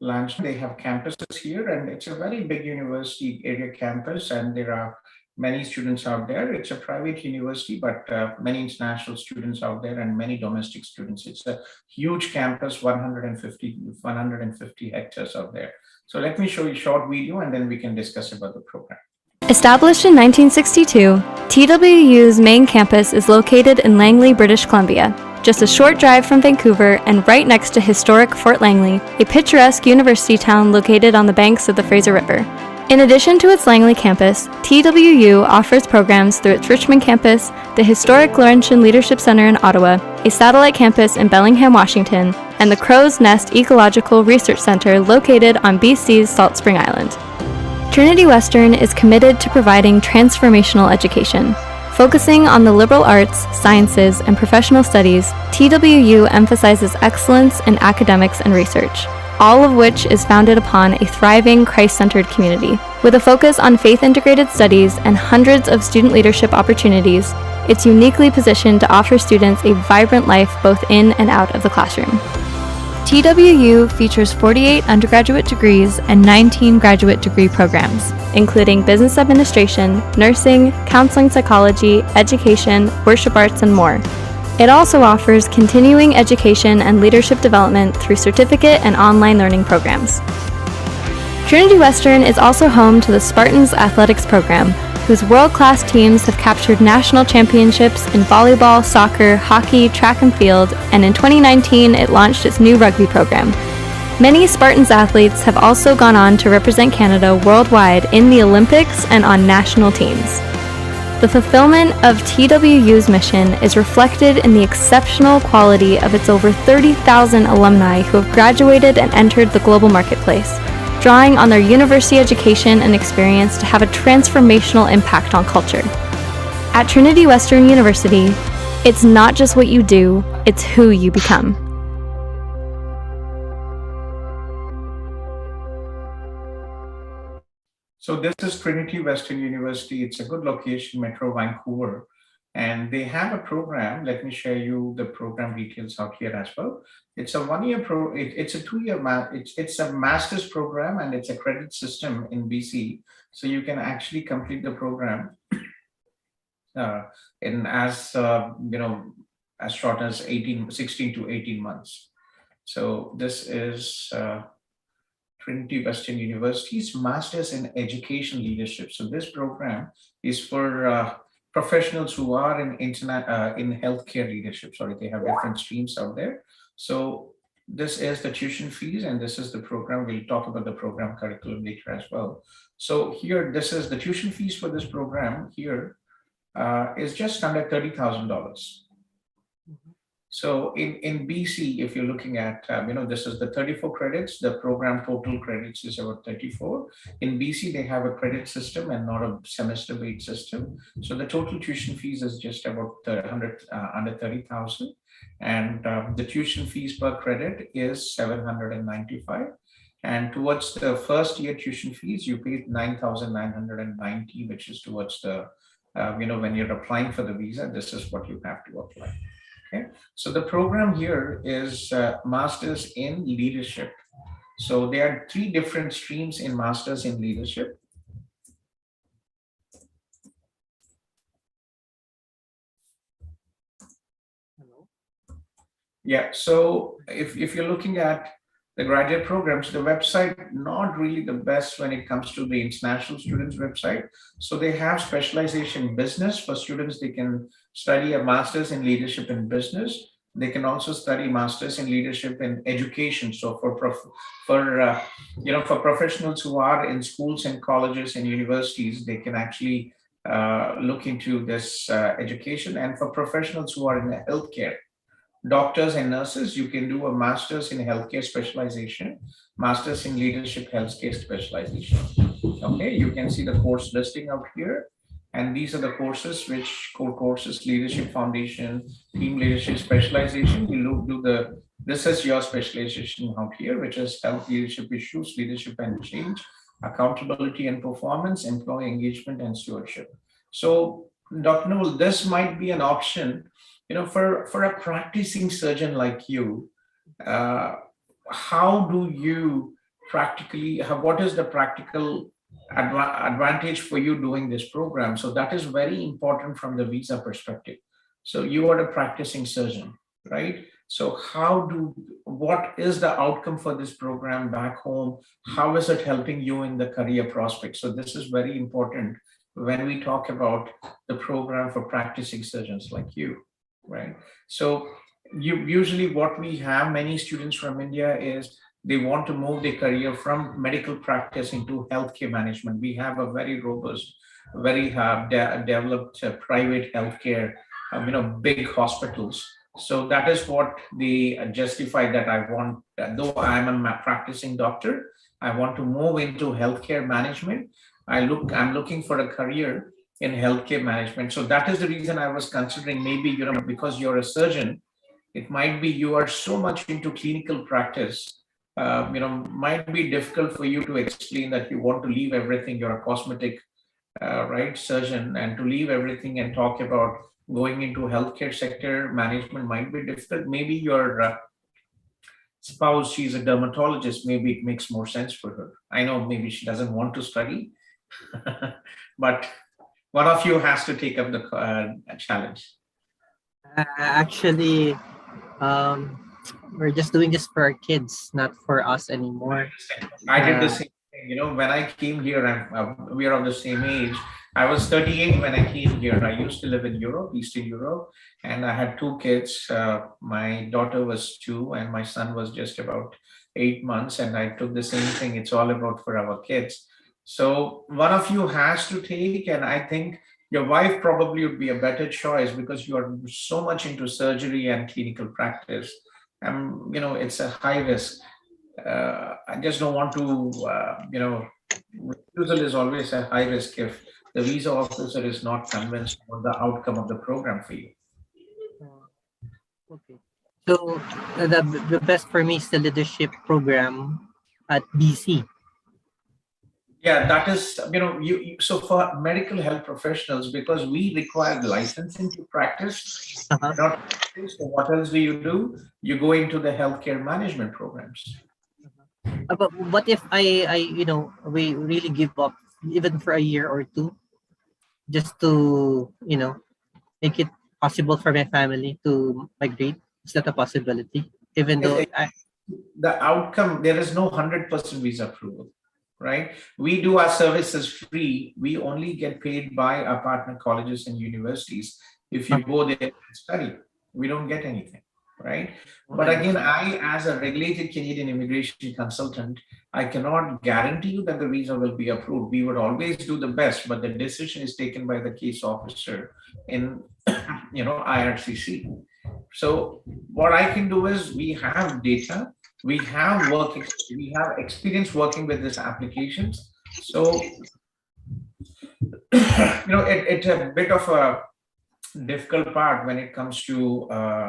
Lansdowne. They have campuses here, and it's a very big university area campus, and there are many students out there. It's a private university, but many international students out there and many domestic students. It's a huge campus, 150 hectares out there. So let me show you a short video, and then we can discuss about the program. Established in 1962, TWU's main campus is located in Langley, British Columbia, just a short drive from Vancouver and right next to historic Fort Langley, a picturesque university town located on the banks of the Fraser River. In addition to its Langley campus, TWU offers programs through its Richmond campus, the historic Laurentian Leadership Centre in Ottawa, a satellite campus in Bellingham, Washington, and the Crow's Nest Ecological Research Centre located on BC's Salt Spring Island. Trinity Western is committed to providing transformational education. Focusing on the liberal arts, sciences, and professional studies, TWU emphasizes excellence in academics and research, all of which is founded upon a thriving Christ-centered community. With a focus on faith-integrated studies and hundreds of student leadership opportunities, it's uniquely positioned to offer students a vibrant life both in and out of the classroom. TWU features 48 undergraduate degrees and 19 graduate degree programs, including business administration, nursing, counseling psychology, education, worship arts, and more. It also offers continuing education and leadership development through certificate and online learning programs. Trinity Western is also home to the Spartans Athletics program, whose world-class teams have captured national championships in volleyball, soccer, hockey, track and field, and in 2019 it launched its new rugby program. Many Spartans athletes have also gone on to represent Canada worldwide in the Olympics and on national teams. The fulfillment of TWU's mission is reflected in the exceptional quality of its over 30,000 alumni who have graduated and entered the global marketplace, drawing on their university education and experience to have a transformational impact on culture. At Trinity Western University, it's not just what you do, it's who you become. So this is Trinity Western University. It's a good location, Metro Vancouver. And they have a program. Let me share you the program details out here as well. It's a one-year it's a two-year it's a master's program, and it's a credit system in BC. So you can actually complete the program in as short as 16 to 18 months. So this is Trinity Western University's Masters in Education Leadership. So this program is for professionals who are in healthcare leadership. Sorry, they have different streams out there. So this is the tuition fees, and this is the program. We'll talk about the program curriculum later as well. So here, this is the tuition fees for this program. Here is just under $30,000. So in BC, if you're looking at, this is the 34 credits, the program total credits is about 34. In BC, they have a credit system and not a semester-based system. So the total tuition fees is just about under 30,000. And the tuition fees per credit is $795. And towards the first year tuition fees, you pay $9,990, which is towards the, when you're applying for the visa, this is what you have to apply. Okay, so the program here is Masters in Leadership. So there are 3 different streams in Masters in Leadership. Hello. Yeah, so if you're looking at the graduate programs, the website, not really the best when it comes to the international students website. So they have specialization in business. For students, they can study a master's in leadership in business. They can also study master's in leadership in education. So for professionals who are in schools and colleges and universities, they can actually look into this education. And for professionals who are in the healthcare, doctors and nurses, you can do a master's in healthcare specialization, master's in leadership healthcare specialization. Okay, you can see the course listing out here. And these are the courses, core courses: leadership foundation, team leadership specialization. You do this is your specialization out here, which is health leadership issues, leadership and change, accountability and performance, employee engagement and stewardship. So Dr. Noel, this might be an option, for a practicing surgeon like you. How do you practically what is the practical advantage for you doing this program? So that is very important from the visa perspective. So you are a practicing surgeon, right? So what is the outcome for this program back home? How is it helping you in the career prospects? So this is very important when we talk about the program for practicing surgeons like you, right? So usually what we have many students from India is they want to move their career from medical practice into healthcare management. We have a very robust, very developed private healthcare, big hospitals. So that is what they justify that I want, though I'm a practicing doctor, I want to move into healthcare management. I'm looking for a career in healthcare management. So that is the reason I was considering maybe, because you're a surgeon, it might be you are so much into clinical practice, might be difficult for you to explain that you want to leave everything. You're a cosmetic, right, surgeon, and to leave everything and talk about going into healthcare sector management might be difficult. Maybe your spouse, she's a dermatologist, maybe it makes more sense for her. I know maybe she doesn't want to study, but one of you has to take up the challenge. Actually, we're just doing this for our kids, not for us anymore. I did the same thing. When I came here, we are of the same age. I was 38 when I came here. I used to live in Europe, Eastern Europe, and I had two kids. My daughter was 2 and my son was just about 8 months. And I took the same thing. It's all about for our kids. So one of you has to take, and I think your wife probably would be a better choice because you are so much into surgery and clinical practice. And, it's a high risk. I just don't want to, refusal is always a high risk if the visa officer is not convinced about the outcome of the program for you. Okay. So the best for me is the leadership program at BC. Yeah, that is, so for medical health professionals, because we require licensing to practice, not practice, so what else do? You go into the healthcare management programs. But what if we really give up even for a year or two, just to, make it possible for my family to migrate? Is that a possibility? Even though the outcome, there is no 100% visa approval, right? We do our services free. We only get paid by our partner colleges and universities. If you go there and study, we don't get anything, right? But again, I, as a regulated Canadian immigration consultant, I cannot guarantee you that the visa will be approved. We would always do the best, but the decision is taken by the case officer in, IRCC. So what I can do is we have data, we have experience working with these applications. So, it's a bit of a difficult part when it comes to